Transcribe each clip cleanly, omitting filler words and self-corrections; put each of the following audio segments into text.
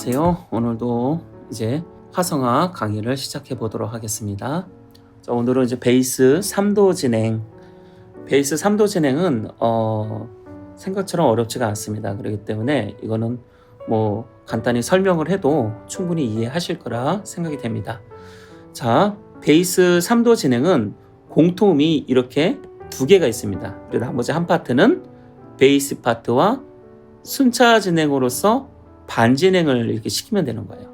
안녕하세요. 오늘도 이제 화성학 강의를 시작해 보도록 하겠습니다. 자, 오늘은 이제 베이스 3도 진행. 베이스 3도 진행은 생각처럼 어렵지가 않습니다. 그렇기 때문에 이거는 뭐 간단히 설명을 해도 충분히 이해하실 거라 생각이 됩니다. 자, 베이스 3도 진행은 공통음이 이렇게 두 개가 있습니다. 그리고 나머지 한 파트는 베이스 파트와 순차 진행으로서 반진행을 이렇게 시키면 되는 거예요.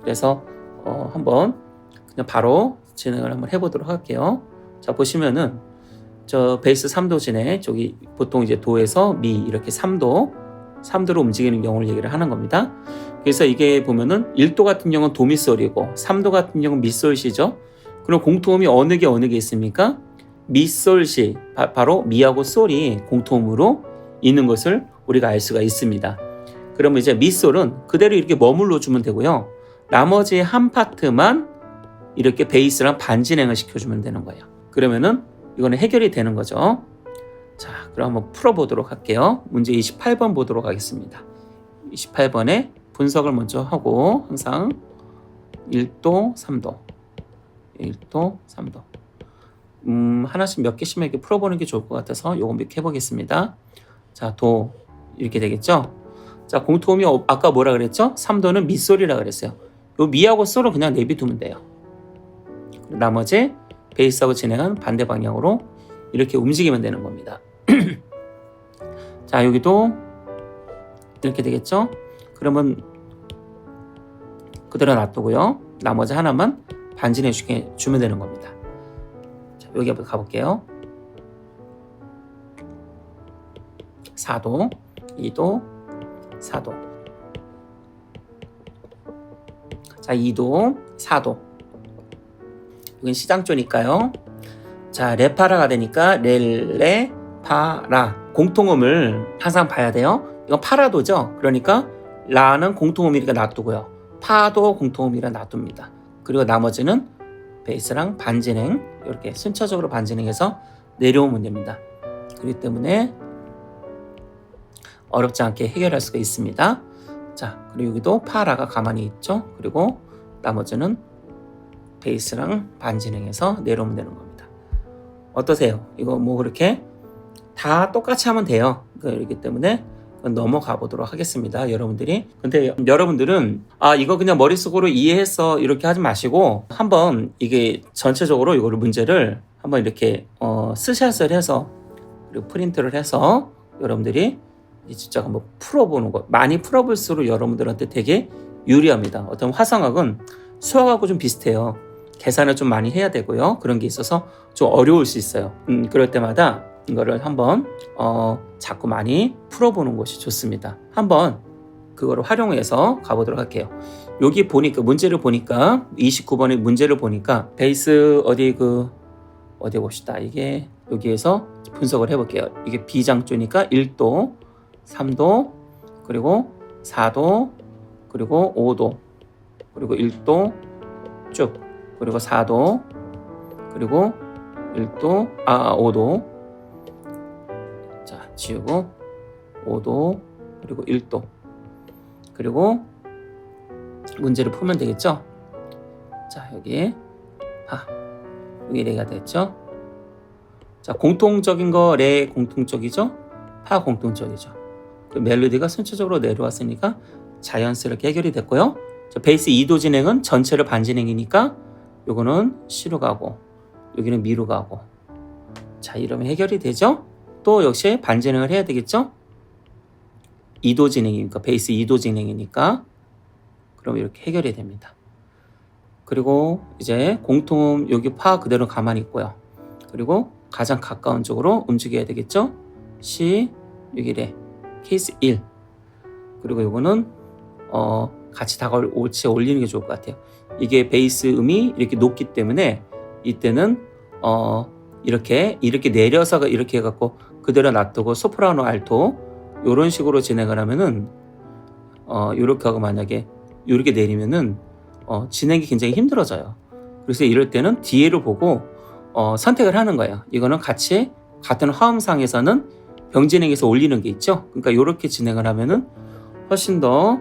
그래서 한번 그냥 바로 진행을 한번 해보도록 할게요. 자, 보시면은 저 베이스 3도 진행, 저기 보통 이제 도에서 미 이렇게 3도로 움직이는 경우를 얘기를 하는 겁니다. 그래서 이게 보면은 1도 같은 경우는 도미솔이고 3도 같은 경우는 미솔시죠. 그럼 공통음이 어느 게 있습니까? 미솔시, 바로 미하고 솔이 공통음으로 있는 것을 우리가 알 수가 있습니다. 그러면 이제 미솔은 그대로 이렇게 머물러 주면 되고요. 나머지 한 파트만 이렇게 베이스랑 반진행을 시켜주면 되는 거예요. 그러면은 이거는 해결이 되는 거죠. 자, 그럼 한번 풀어보도록 할게요. 문제 28번 보도록 하겠습니다. 28번에 분석을 먼저 하고 항상 1도, 3도, 1도, 3도 하나씩 몇 개씩 이렇게 풀어보는 게 좋을 것 같아서 요거 몇 개 해보겠습니다. 자, 도 이렇게 되겠죠? 자, 공통음이 아까 뭐라 그랬죠? 3도는 미솔이라 그랬어요. 요 미하고 솔은 그냥 내비두면 돼요. 나머지 베이스하고 진행은 반대 방향으로 이렇게 움직이면 되는 겁니다. 자, 여기도 이렇게 되겠죠? 그러면 그대로 놔두고요. 나머지 하나만 반진해 주면 되는 겁니다. 자, 여기 한번 가볼게요. 4도, 2도, 4도. 자, 2도, 4도. 이건 시장조니까요. 자, 레파라가 되니까 렐레, 파라. 공통음을 항상 봐야 돼요. 이건 파라도죠. 그러니까 라는 공통음이 이렇게 놔두고요. 파도 공통음이라 놔둡니다. 그리고 나머지는 베이스랑 반진행, 이렇게 순차적으로 반진행해서 내려오면 됩니다. 그렇기 때문에 어렵지 않게 해결할 수가 있습니다. 자, 그리고 여기도 파라가 가만히 있죠. 그리고 나머지는 베이스랑 반진행해서 내려오면 되는 겁니다. 어떠세요? 이거 뭐 그렇게 다 똑같이 하면 돼요. 그렇기 때문에 넘어가 보도록 하겠습니다. 여러분들이. 근데 여러분들은 이거 그냥 머릿속으로 이해했어 이렇게 하지 마시고 한번 이게 전체적으로 이거를 문제를 한번 이렇게 스샷을 해서 그리고 프린트를 해서 여러분들이 직접 한번 풀어보는 것. 많이 풀어볼수록 여러분들한테 되게 유리합니다. 어떤 화성학은 수학하고 좀 비슷해요. 계산을 좀 많이 해야 되고요. 그런 게 있어서 좀 어려울 수 있어요. 그럴 때마다 이거를 한번 자꾸 많이 풀어보는 것이 좋습니다. 한번 그거를 활용해서 가보도록 할게요. 여기 보니까 문제를 보니까 29번의 문제를 보니까 베이스 어디 봅시다. 이게 여기에서 분석을 해볼게요. 이게 B장조니까 1도, 3도, 그리고 4도, 그리고 5도, 그리고 1도 쭉, 그리고 4도, 그리고 5도, 자, 지우고 5도, 그리고 1도, 그리고 문제를 풀면 되겠죠? 자, 여기 여기 레가 됐죠? 자, 공통적인 거 레 공통적이죠? 파 공통적이죠. 그 멜로디가 순차적으로 내려왔으니까 자연스럽게 해결이 됐고요. 자, 베이스 2도 진행은 전체를 반진행이니까 요거는 C로 가고 여기는 미로 가고. 자, 이러면 해결이 되죠? 또 역시 반진행을 해야 되겠죠? 2도 진행이니까 베이스 2도 진행이니까 그럼 이렇게 해결이 됩니다. 그리고 이제 공통음 여기 파 그대로 가만히 있고요. 그리고 가장 가까운 쪽으로 움직여야 되겠죠? C 여기 레 케이스 1. 그리고 이거는 같이 다같이 올리는 게 좋을 것 같아요. 이게 베이스 음이 이렇게 높기 때문에 이때는 이렇게 내려서 이렇게 해갖고 그대로 놔두고 소프라노 알토 이런 식으로 진행을 하면은 이렇게 하고 만약에 이렇게 내리면은 진행이 굉장히 힘들어져요. 그래서 이럴 때는 뒤에를 보고 선택을 하는 거예요. 이거는 같이 같은 화음상에서는 병진행에서 올리는 게 있죠. 그러니까 이렇게 진행을 하면은 훨씬 더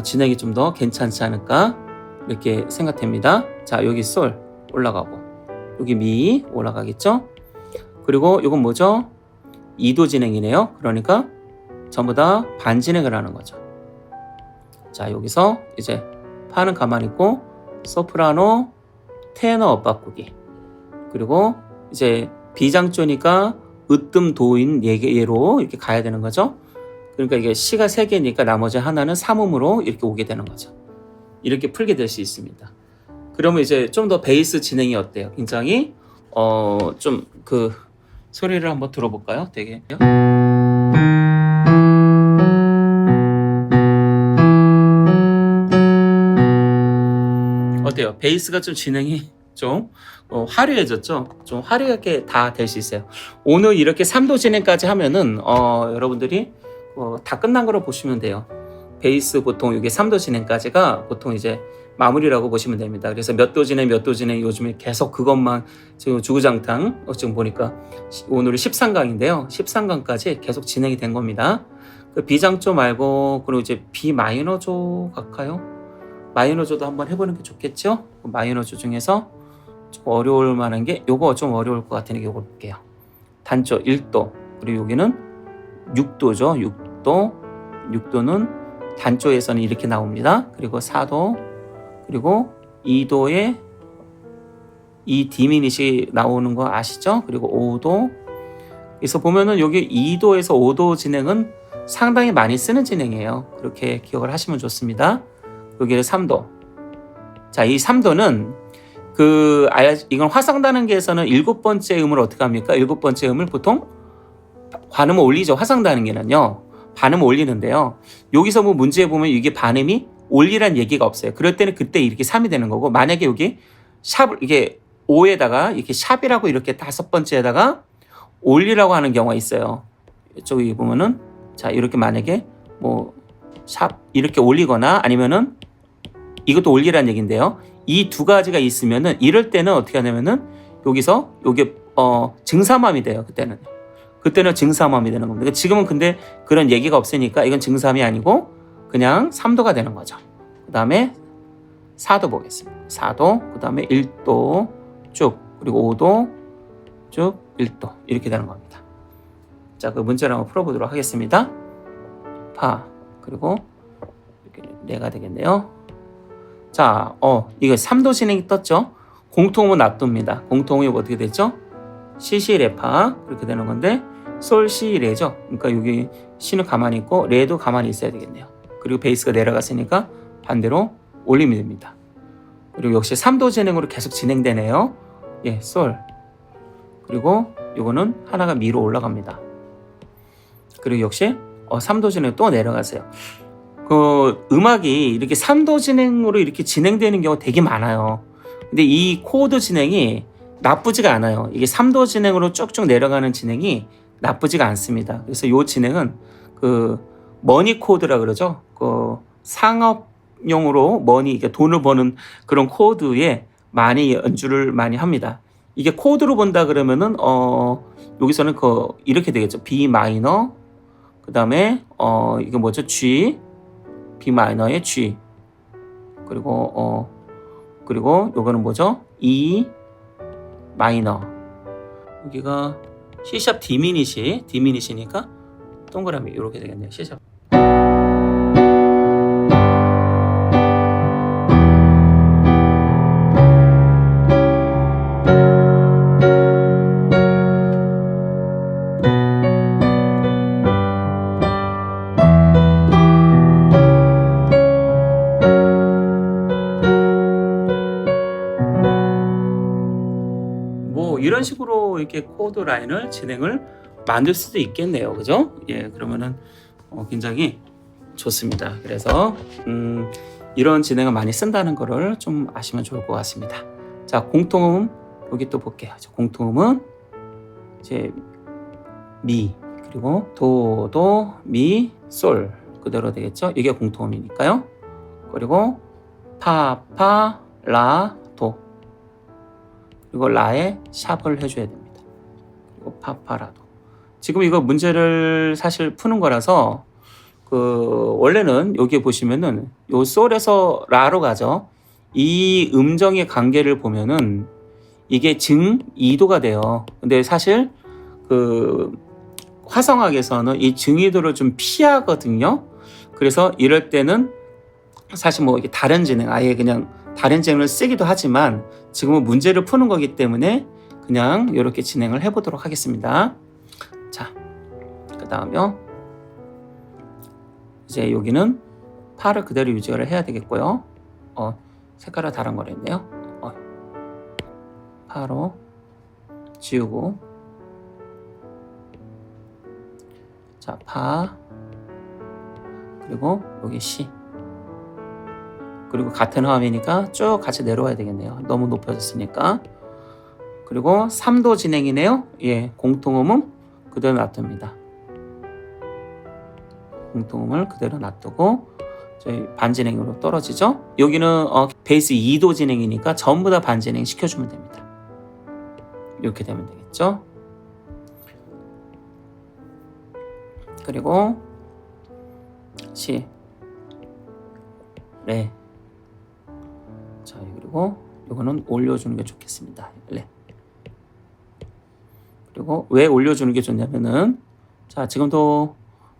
진행이 좀 더 괜찮지 않을까 이렇게 생각됩니다. 자, 여기 솔 올라가고 여기 미 올라가겠죠. 그리고 이건 뭐죠? 2도 진행이네요. 그러니까 전부 다 반진행을 하는 거죠. 자, 여기서 이제 파는 가만히 있고 소프라노 테너 업 바꾸기, 그리고 이제 비장조니까 으뜸 도인 예로 이렇게 가야 되는 거죠. 그러니까 이게 시가 3개니까 나머지 하나는 삼음으로 이렇게 오게 되는 거죠. 이렇게 풀게 될 수 있습니다. 그러면 이제 좀 더 베이스 진행이 어때요? 굉장히 좀 그 소리를 한번 들어볼까요? 되게 어때요? 베이스가 좀 진행이 좀 화려해졌죠? 좀 화려하게 다 될 수 있어요. 오늘 이렇게 3도 진행까지 하면은 여러분들이 다 끝난 거로 보시면 돼요. 베이스 보통 이게 3도 진행까지가 보통 이제 마무리라고 보시면 됩니다. 그래서 몇 도 진행 요즘에 계속 그것만 지금 주구장창 지금 보니까 오늘이 13강인데요. 13강까지 계속 진행이 된 겁니다. 그 B장조 말고 그리고 이제 B 마이너조 갈까요? 마이너조도 한번 해보는 게 좋겠죠? 마이너조 중에서 좀 어려울 만한 게 요거 좀 어려울 것 같으니까 요거 볼게요. 단조 1도, 그리고 여기는 6도죠. 6도는 단조에서는 이렇게 나옵니다. 그리고 4도, 그리고 2도에 이 디미닛이 나오는 거 아시죠? 그리고 5도. 그래서 보면은 여기 2도에서 5도 진행은 상당히 많이 쓰는 진행이에요. 그렇게 기억을 하시면 좋습니다. 여기는 3도. 자, 이 3도는 이건 화상단음계에서는 7번째 음을 어떻게 합니까? 7번째 음을 보통 반음을 올리죠. 화상단음계는요. 반음을 올리는데요. 여기서 뭐 문제에 보면 이게 반음이 올리란 얘기가 없어요. 그럴 때는 그때 이렇게 3이 되는 거고, 만약에 여기 이게 5에다가 이렇게 샵이라고 이렇게 5번째에다가 올리라고 하는 경우가 있어요. 이쪽에 보면은 자, 이렇게 만약에 뭐 샵 이렇게 올리거나 아니면은 이것도 올리란 얘기인데요. 이 두 가지가 있으면은 이럴 때는 어떻게 하냐면은 여기서 요게 증삼함이 돼요. 그때는 증삼함이 되는 겁니다. 지금은 근데 그런 얘기가 없으니까 이건 증삼이 아니고 그냥 3도가 되는 거죠. 그 다음에 4도 보겠습니다. 4도, 그 다음에 1도 쭉, 그리고 5도 쭉, 1도 이렇게 되는 겁니다. 자, 그 문제를 한번 풀어보도록 하겠습니다. 파, 그리고 이렇게 4가 되겠네요. 자, 이거 3도 진행이 떴죠? 공통음은 놔둡니다. 공통음이 어떻게 됐죠? 시시 레파 그렇게 되는 건데 솔 시 레죠. 그러니까 여기 시는 가만히 있고 레도 가만히 있어야 되겠네요. 그리고 베이스가 내려갔으니까 반대로 올리면 됩니다. 그리고 역시 3도 진행으로 계속 진행되네요. 예, 솔. 그리고 이거는 하나가 미로 올라갑니다. 그리고 역시 3도 진행 또 내려가세요. 그 음악이 이렇게 3도 진행으로 이렇게 진행되는 경우가 되게 많아요. 근데 이 코드 진행이 나쁘지가 않아요. 이게 3도 진행으로 쭉쭉 내려가는 진행이 나쁘지가 않습니다. 그래서 이 진행은 그 머니 코드라 그러죠. 그 상업용으로 돈을 버는 그런 코드에 많이 연주를 많이 합니다. 이게 코드로 본다 그러면은 여기서는 이렇게 되겠죠. B 마이너, 그 다음에 이게 뭐죠? G, B 마이너의 G, 그리고 요거는 뭐죠? E 마이너. 여기가 C샵 디미닛이니까 동그라미 이렇게 되겠네요. C샵. 이런 식으로 이렇게 코드 라인을 진행을 만들 수도 있겠네요. 그죠? 예, 그러면은 굉장히 좋습니다. 그래서 이런 진행을 많이 쓴다는 거를 좀 아시면 좋을 것 같습니다. 자, 공통음 여기 또 볼게요. 공통음은 이제 미, 그리고 도, 미, 솔 그대로 되겠죠? 이게 공통음이니까요. 그리고 파, 라, 도. 그리고 라에 샵을 해줘야 됩니다. 그리고 파파라도. 지금 이거 문제를 사실 푸는 거라서 원래는 여기 보시면은 요 솔에서 라로 가죠. 이 음정의 관계를 보면은 이게 증 2도가 돼요. 근데 사실 그 화성학에서는 이 증2도를 좀 피하거든요. 그래서 이럴 때는 사실 뭐 이게 다른 진행, 아예 그냥 다른 진행을 쓰기도 하지만 지금은 문제를 푸는 거기 때문에 그냥 이렇게 진행을 해보도록 하겠습니다. 자, 그 다음에 이제 여기는 파를 그대로 유지를 해야 되겠고요. 색깔을 다른 거를 했네요. 파로 지우고, 자, 파, 그리고 여기 시, 그리고 같은 화음이니까 쭉 같이 내려와야 되겠네요. 너무 높아졌으니까. 그리고 3도 진행이네요. 예, 공통음은 그대로 놔둡니다. 공통음을 그대로 놔두고 저희 반진행으로 떨어지죠. 여기는 베이스 2도 진행이니까 전부 다 반진행 시켜주면 됩니다. 이렇게 되면 되겠죠. 그리고 시, 레. 자, 그리고 이거는 올려주는 게 좋겠습니다. 레. 그리고 왜 올려주는 게 좋냐면은, 자, 지금도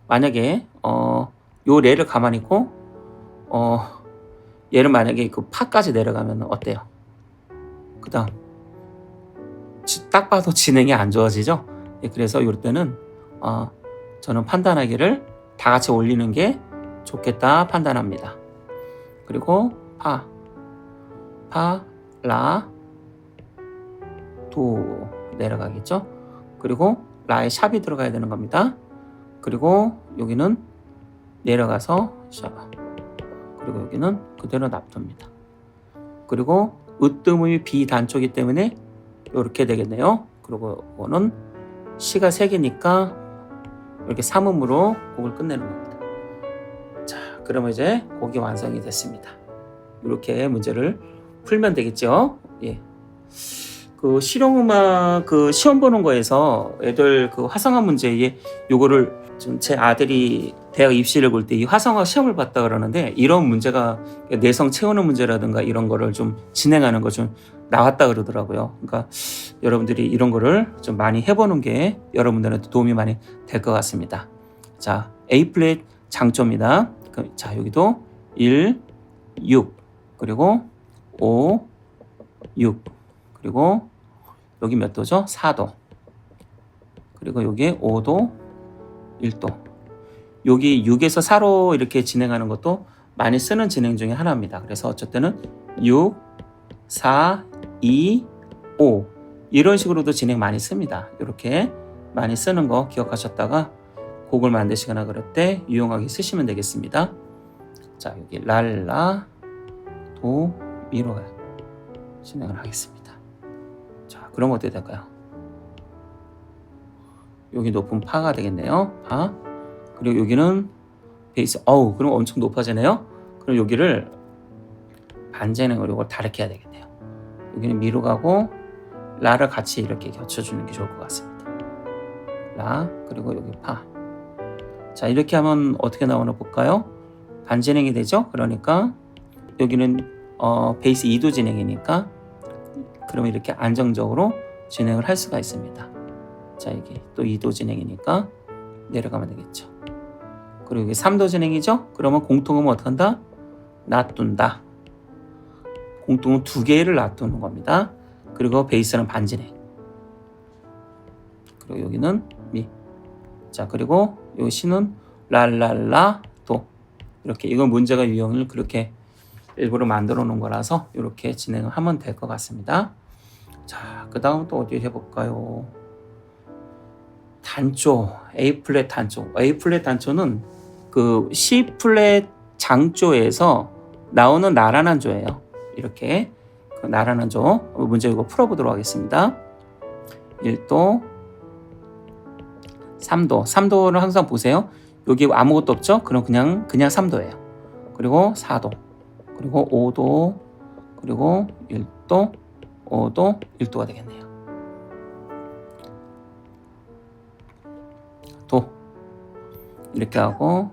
만약에 요 레를 가만히 있고 얘를 만약에 그 파까지 내려가면 어때요? 그 다음 딱 봐도 진행이 안 좋아지죠. 예, 그래서 이럴 때는 저는 판단하기를 다 같이 올리는 게 좋겠다 판단합니다. 그리고 파, 라, 도 내려가겠죠. 그리고 라에 샵이 들어가야 되는 겁니다. 그리고 여기는 내려가서 샵, 그리고 여기는 그대로 놔둡니다. 그리고 으뜸의 비단초이기 때문에 이렇게 되겠네요. 그리고 이거는 시가 3개니까 이렇게 3음으로 곡을 끝내는 겁니다. 자, 그러면 이제 곡이 완성이 됐습니다. 이렇게 문제를 풀면 되겠죠. 예. 그 실용음악 그 시험 보는 거에서 애들 그 화성학 문제에 요거를 좀 제 아들이 대학 입시를 볼 때 이 화성학 시험을 봤다 그러는데 이런 문제가 내성 채우는 문제라든가 이런 거를 좀 진행하는 거 좀 나왔다 그러더라고요. 그러니까 여러분들이 이런 거를 좀 많이 해보는 게 여러분들한테 도움이 많이 될 것 같습니다. 자, A 플랫 장조입니다. 자, 여기도 1, 6, 그리고 5, 6, 그리고 여기 몇 도죠? 4도. 그리고 여기에 5도, 1도. 여기 6에서 4로 이렇게 진행하는 것도 많이 쓰는 진행 중에 하나입니다. 그래서 어쨌든 6, 4, 2, 5 이런 식으로도 진행 많이 씁니다. 이렇게 많이 쓰는 거 기억하셨다가 곡을 만드시거나 그럴 때 유용하게 쓰시면 되겠습니다. 자, 여기 랄라, 도, 미로 진행을 하겠습니다. 자, 그럼 어떻게 될까요? 여기 높은 파가 되겠네요. 파. 그리고 여기는 베이스. 그럼 엄청 높아지네요. 그럼 여기를 반진행으로 이걸 다르게 해야 되겠네요. 여기는 미로 가고 라를 같이 이렇게 겹쳐주는 게 좋을 것 같습니다. 라, 그리고 여기 파. 자, 이렇게 하면 어떻게 나오나 볼까요? 반진행이 되죠. 그러니까 여기는 베이스 2도 진행이니까 그러면 이렇게 안정적으로 진행을 할 수가 있습니다. 자, 이게 또 2도 진행이니까 내려가면 되겠죠. 그리고 이게 3도 진행이죠. 그러면 공통음은 어떻게 한다? 놔둔다. 공통음 2개를 놔두는 겁니다. 그리고 베이스는 반진행. 그리고 여기는 미. 자, 그리고 요 시는 랄랄라 도. 이렇게 이건 문제가 유형을 그렇게 일부러 만들어 놓은 거라서 이렇게 진행을 하면 될 것 같습니다. 자, 그 다음 또 어디 해볼까요? 단조, A 플랫 단조. A 플랫 단조는 그 C 플랫 장조에서 나오는 나란한 조예요. 이렇게 그 나란한 조 문제 이거 풀어보도록 하겠습니다. 1도, 3도. 3도를 항상 보세요. 여기 아무것도 없죠? 그럼 그냥 3도예요. 그리고 4도, 그리고 5도, 그리고 1도, 5도, 1도가 되겠네요. 도 이렇게 하고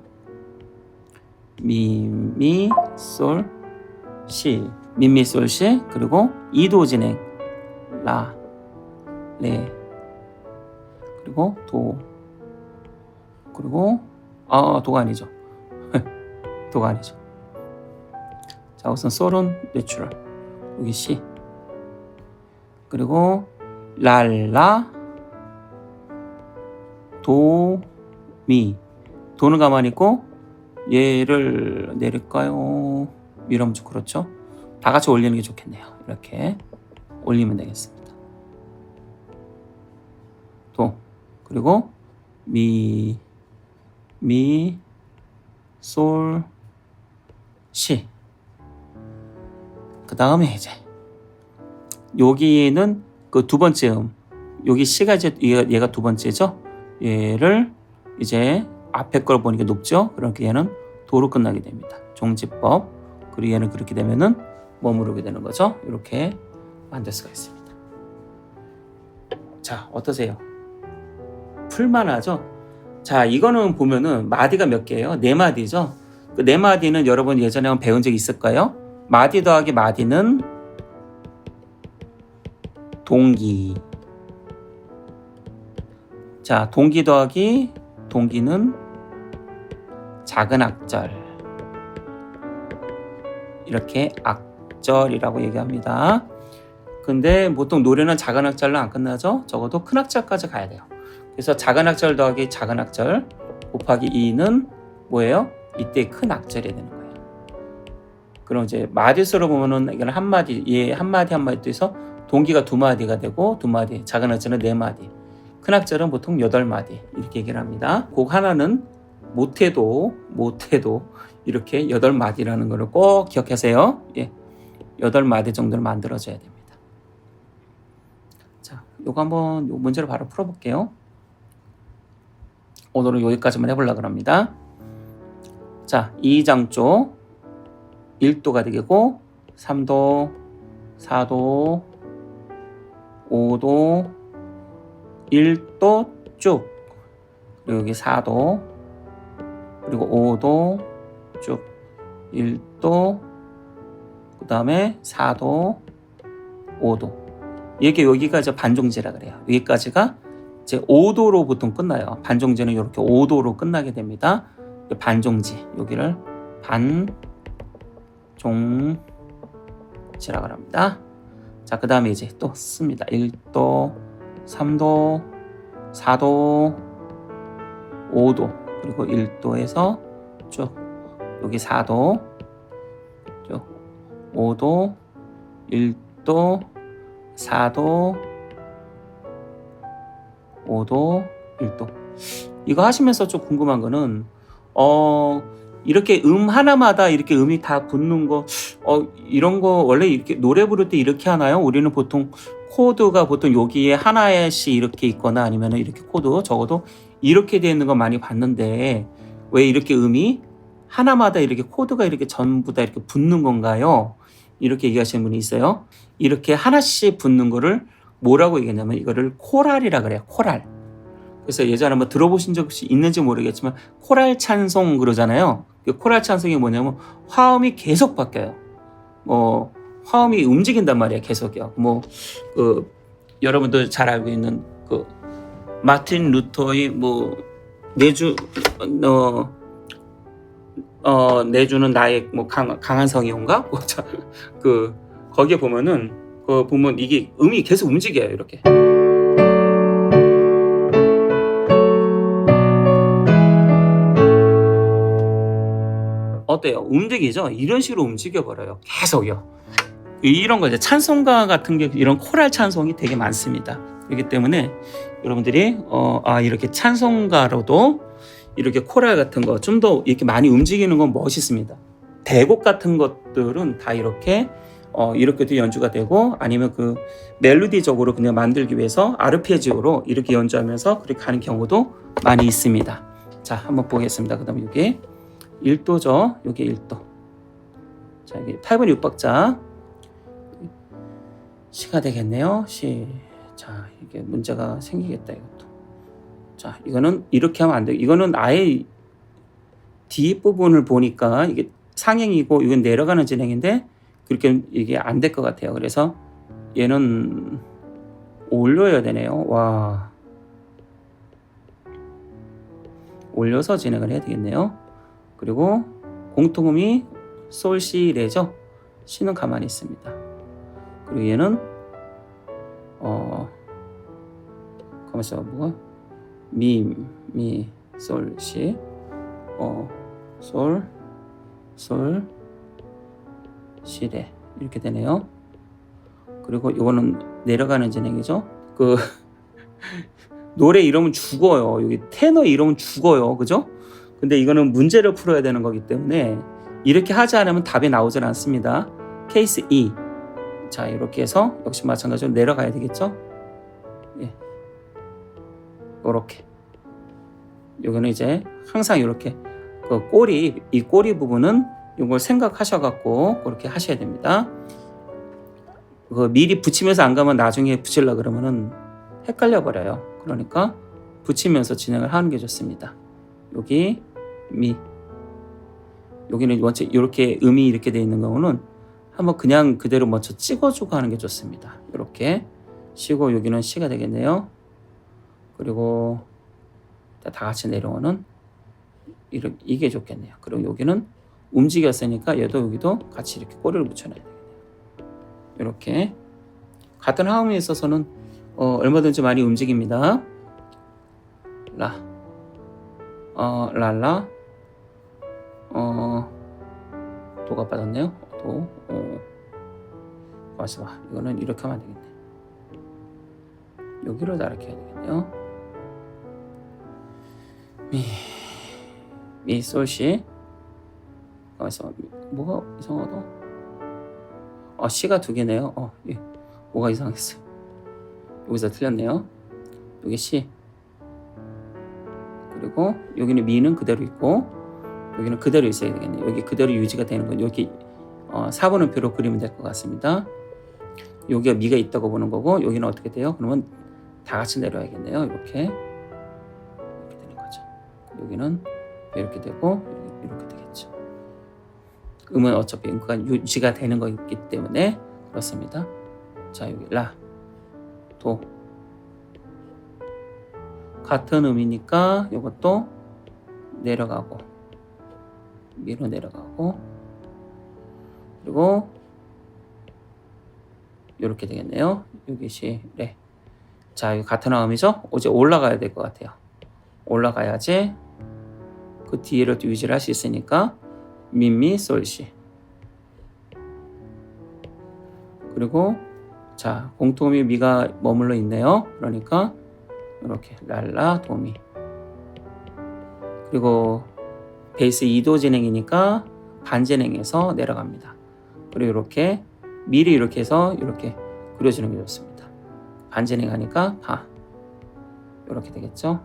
미, 솔, 시. 미, 솔, 시. 그리고 2도 진행. 라, 레. 그리고 도. 그리고 도가 아니죠. 도가 아니죠. 자, 우선 솔은 내추럴. 여기 시. 그리고 랄라, 도, 미. 도는 가만히 있고 얘를 내릴까요? 이러면 좀 그렇죠. 다 같이 올리는 게 좋겠네요. 이렇게 올리면 되겠습니다. 도. 그리고 미, 솔, 시. 그 다음에 이제 여기는 그 두 번째 여기 시가 이제 얘가 두 번째죠. 얘를 이제 앞에 걸 보니까 높죠. 그러니까 얘는 도로 끝나게 됩니다. 종지법. 그리고 얘는 그렇게 되면은 머무르게 되는 거죠. 이렇게 만들 수가 있습니다. 자, 어떠세요? 풀만하죠? 자, 이거는 보면은 마디가 몇 개예요? 4마디죠? 그 4마디는 여러분 예전에 배운 적 있을까요? 마디 더하기 마디는 동기. 자, 동기 더하기 동기는 작은 악절. 이렇게 악절이라고 얘기합니다. 근데 보통 노래는 작은 악절로 안 끝나죠? 적어도 큰 악절까지 가야 돼요. 그래서 작은 악절 더하기 작은 악절 곱하기 2는 뭐예요? 이때 큰 악절이 되는 거예요. 그럼 이제 마디수로 보면은 이건 한 마디, 얘 한 마디 한 마디 해서 동기가 2마디가 되고 2마디, 작은 악절은 4마디, 큰 악절은 보통 8마디 이렇게 얘기를 합니다. 곡 하나는 못해도 이렇게 8마디라는 거를 꼭 기억하세요. 예, 8마디 정도를 만들어줘야 됩니다. 자, 요거 한번 요 문제를 바로 풀어볼게요. 오늘은 여기까지만 해보려고 합니다. 자, 2장 쪽 1도가 되겠고 3도, 4도, 5도, 1도 쭉, 그리고 여기 4도, 그리고 5도 쭉, 1도, 그 다음에 4도, 5도. 이게 여기가 이제 반종지라 그래요. 여기까지가 이제 5도로 보통 끝나요. 반종지는 이렇게 5도로 끝나게 됩니다. 반종지, 여기를 반종지라고 합니다. 자, 그 다음에 이제 또 씁니다. 1도, 3도, 4도, 5도, 그리고 1도에서 쭉 여기 4도, 쭉 5도, 1도, 4도, 5도, 1도. 이거 하시면서 좀 궁금한 거는 이렇게 하나마다 이렇게 음이 다 붙는 거 이런 거 원래 이렇게 노래 부를 때 이렇게 하나요? 우리는 보통 코드가 보통 여기에 하나씩 이렇게 있거나 아니면 이렇게 코드 적어도 이렇게 되어 있는 거 많이 봤는데 왜 이렇게 음이 하나마다 이렇게 코드가 이렇게 전부 다 이렇게 붙는 건가요? 이렇게 얘기하시는 분이 있어요. 이렇게 하나씩 붙는 거를 뭐라고 얘기하냐면 이거를 코랄이라 그래요. 코랄. 그래서 예전에 한번 들어보신 적 있는지 모르겠지만 코랄 찬송 그러잖아요. 코랄 찬송이 뭐냐면 화음이 계속 바뀌어요. 화음이 움직인단 말이에요. 계속요. 여러분들 잘 알고 있는 마틴 루터의 내주는 나의 강한 성이온가? 거기에 보면은 보면 이게 음이 계속 움직여요. 이렇게. 어때요? 움직이죠? 이런 식으로 움직여버려요. 계속요. 이런 거 이제 찬송가 같은 게 이런 코랄 찬송이 되게 많습니다. 그렇기 때문에 여러분들이 이렇게 찬송가로도 이렇게 코랄 같은 거 좀 더 이렇게 많이 움직이는 건 멋있습니다. 대곡 같은 것들은 다 이렇게도 연주가 되고 아니면 멜로디적으로 그냥 만들기 위해서 아르페지오로 이렇게 연주하면서 그렇게 가는 경우도 많이 있습니다. 자, 한번 보겠습니다. 그 다음에 이게 1도죠. 이게 1도. 자, 이게 8번 6박자 시가 되겠네요. 자, 이게 문제가 생기겠다 이것도. 자, 이거는 이렇게 하면 안 돼요. 이거는 아예 뒷부분을 보니까 이게 상행이고 이건 내려가는 진행인데 그렇게 이게 안 될 것 같아요. 그래서 얘는 올려야 되네요. 와. 올려서 진행을 해야 되겠네요. 그리고 공통음이 솔, 시, 레죠. 시는 가만히 있습니다. 그리고 얘는 가만있어. 뭐가? 미, 솔, 시, 솔, 시, 레 이렇게 되네요. 그리고 이거는 내려가는 진행이죠. 그 노래 이러면 죽어요. 여기 테너 이러면 죽어요. 그죠? 근데 이거는 문제를 풀어야 되는 거기 때문에 이렇게 하지 않으면 답이 나오질 않습니다. 케이스 2. 자, 이렇게 해서 역시 마찬가지로 내려가야 되겠죠? 예. 요렇게. 요거는 이제 항상 이렇게 그 꼬리, 이 꼬리 부분은 이걸 생각하셔갖고 그렇게 하셔야 됩니다. 그 미리 붙이면서 안 가면 나중에 붙이려고 그러면은 헷갈려 버려요. 그러니까 붙이면서 진행을 하는 게 좋습니다. 여기 미, 여기는 먼저 이렇게 음이 이렇게 돼 있는 경우는 한번 그냥 그대로 먼저 찍어주고 하는 게 좋습니다. 이렇게 쉬고 여기는 시가 되겠네요. 그리고 다 같이 내려오는 이게 좋겠네요. 그리고 여기는 움직였으니까 얘도 여기도 같이 이렇게 꼬리를 붙여놔야 되겠네요. 이렇게 같은 화음에 있어서는 얼마든지 많이 움직입니다. 라, 랄라, 도가 빠졌네요. 도, 와서 봐. 이거는 이렇게 하면 되겠네. 여기로 이렇게 해야 되겠네요. 미, 솔, 시. 와서 뭐가 이상하다. 시가 두 개네요. 예. 뭐가 이상했어요. 여기서 틀렸네요. 여기 시. 그리고 여기는 미는 그대로 있고 여기는 그대로 있어야 되겠네요. 여기 그대로 유지가 되는 건 여기 4번음표로 그리면 될 것 같습니다. 여기가 미가 있다고 보는 거고 여기는 어떻게 돼요? 그러면 다 같이 내려야겠네요. 이렇게 되는 거죠. 여기는 이렇게 되고 이렇게 되겠죠. 음은 어차피 음가 유지가 되는 거기 때문에 그렇습니다. 자, 여기 라, 도 같은 음이니까 이것도 내려가고 미로 내려가고 그리고 이렇게 되겠네요. 여기 시, 레. 자, 이거 같은 음이죠? 이제 올라가야 될 것 같아요. 올라가야지 그 뒤를 유지를 할 수 있으니까 미, 솔, 시. 그리고 자, 공통음이 미가 머물러 있네요. 그러니까 이렇게 랄라, 도미. 그리고 베이스 2도 진행이니까 반진행해서 내려갑니다. 그리고 이렇게 미리 이렇게 해서 이렇게 그려주는 게 좋습니다. 반진행하니까 바 이렇게 되겠죠.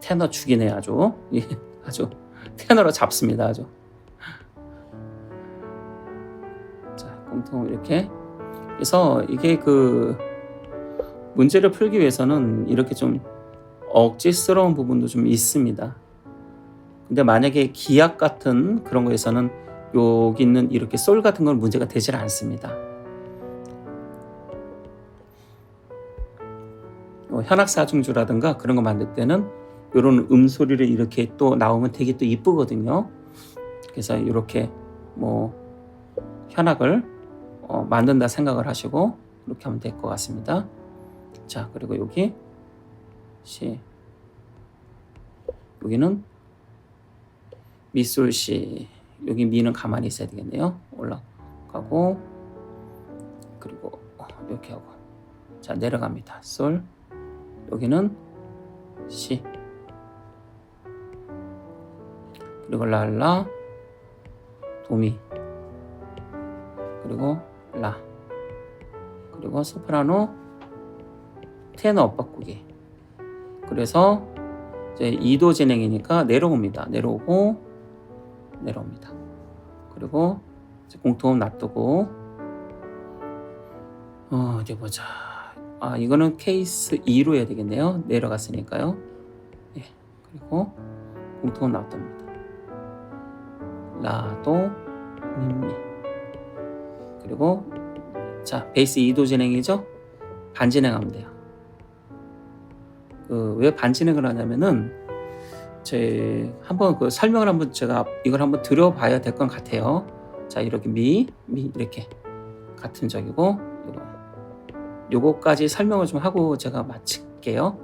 테너 죽이네 아주. 아주 테너로 잡습니다. 아주. 자, 공통 이렇게. 그래서 이게 그 문제를 풀기 위해서는 이렇게 좀 억지스러운 부분도 좀 있습니다. 근데 만약에 기악 같은 그런 거에서는 여기 있는 이렇게 솔 같은 건 문제가 되질 않습니다. 현악사중주라든가 그런 거 만들 때는 이런 음소리를 이렇게 또 나오면 되게 또 이쁘거든요. 그래서 이렇게 뭐 현악을 만든다 생각을 하시고 이렇게 하면 될 것 같습니다. 자, 그리고 여기 시, 여기는 미솔 시, 여기 미는 가만히 있어야 되겠네요. 올라가고 그리고 이렇게 하고 자, 내려갑니다. 솔, 여기는 시, 그리고 랄라, 도미, 그리고 라, 그리고 소프라노, 테너 엇바꾸기. 그래서 이제 2도 진행이니까 내려옵니다. 내려오고 내려옵니다. 그리고 이제 공통음 놔두고 어디 보자. 이거는 케이스 2로 해야 되겠네요. 내려갔으니까요. 예, 그리고 공통은 나왔답니다. 라도 미. 그리고 자, 베이스 2도 진행이죠. 반진행하면 돼요. 왜 반진행을 하냐면은 한번 설명을 한번 제가 이걸 한번 들어봐야 될 것 같아요. 자, 이렇게 미 이렇게 같은 적이고, 요거까지 설명을 좀 하고 제가 마칠게요.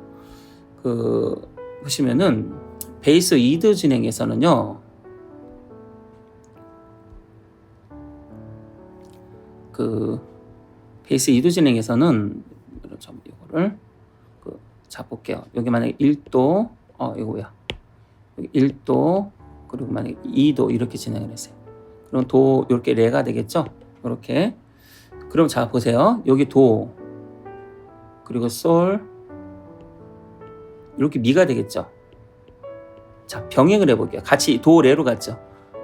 보시면은 베이스 2도 진행에서는요, 베이스 2도 진행에서는 이거를 볼게요. 여기 만약에 1도, 이거 뭐야? 여기 1도, 그리고 만약에 2도 이렇게 진행을 했어요. 그럼 도 이렇게 레가 되겠죠? 이렇게. 그럼 자 보세요. 여기 도, 그리고 솔, 이렇게 미가 되겠죠? 자, 병행을 해볼게요. 같이 도 레로 갔죠?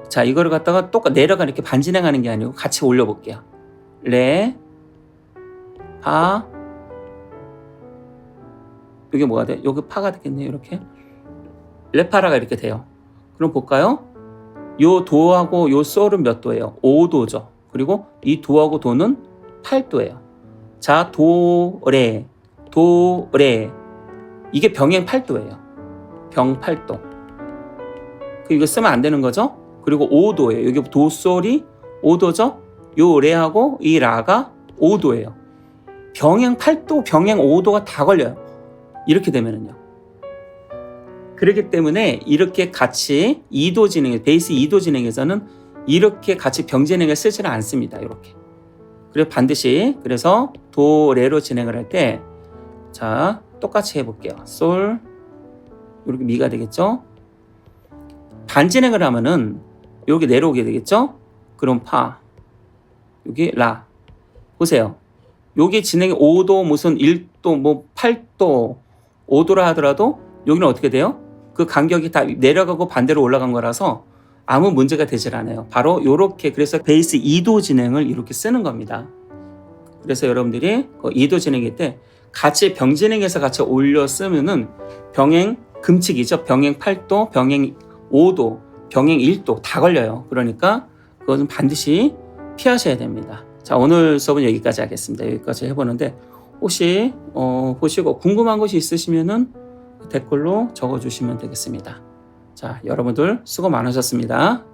자, 이거를 갖다가 똑같이 내려가 이렇게 반진행하는 게 아니고 같이 올려볼게요. 레, 파, 이게 뭐가 돼? 여기 파가 되겠네요. 이렇게 레파라가 이렇게 돼요. 그럼 볼까요? 요 도하고 요 솔은 몇 도예요? 5도죠. 그리고 이 도하고 도는 8도예요. 자, 도, 레, 이게 병행 8도예요. 병 8도. 이거 쓰면 안 되는 거죠? 그리고 5도예요. 여기 도, 솔이 5도죠? 요 레하고 이 라가 5도예요. 병행 8도, 병행 5도가 다 걸려요. 이렇게 되면은요. 그렇기 때문에 이렇게 같이 2도 진행, 베이스 2도 진행에서는 이렇게 같이 병진행을 쓰지는 않습니다. 이렇게. 그리고 반드시, 그래서 도, 레로 진행을 할 때, 자, 똑같이 해볼게요. 솔, 이렇게 미가 되겠죠? 반진행을 하면은 여기 내려오게 되겠죠? 그럼 파, 여기 라. 보세요. 여기 진행이 5도, 무슨 1도, 뭐 8도, 5도라 하더라도 여기는 어떻게 돼요? 그 간격이 다 내려가고 반대로 올라간 거라서 아무 문제가 되질 않아요. 바로 이렇게, 그래서 베이스 2도 진행을 이렇게 쓰는 겁니다. 그래서 여러분들이 2도 진행일 때 같이 병진행해서 같이 올려 쓰면은 병행 금칙이죠. 병행 8도, 병행 5도, 병행 1도 다 걸려요. 그러니까 그것은 반드시 피하셔야 됩니다. 자, 오늘 수업은 여기까지 하겠습니다. 여기까지 해보는데 혹시 보시고 궁금한 것이 있으시면은 댓글로 적어주시면 되겠습니다. 자, 여러분들 수고 많으셨습니다.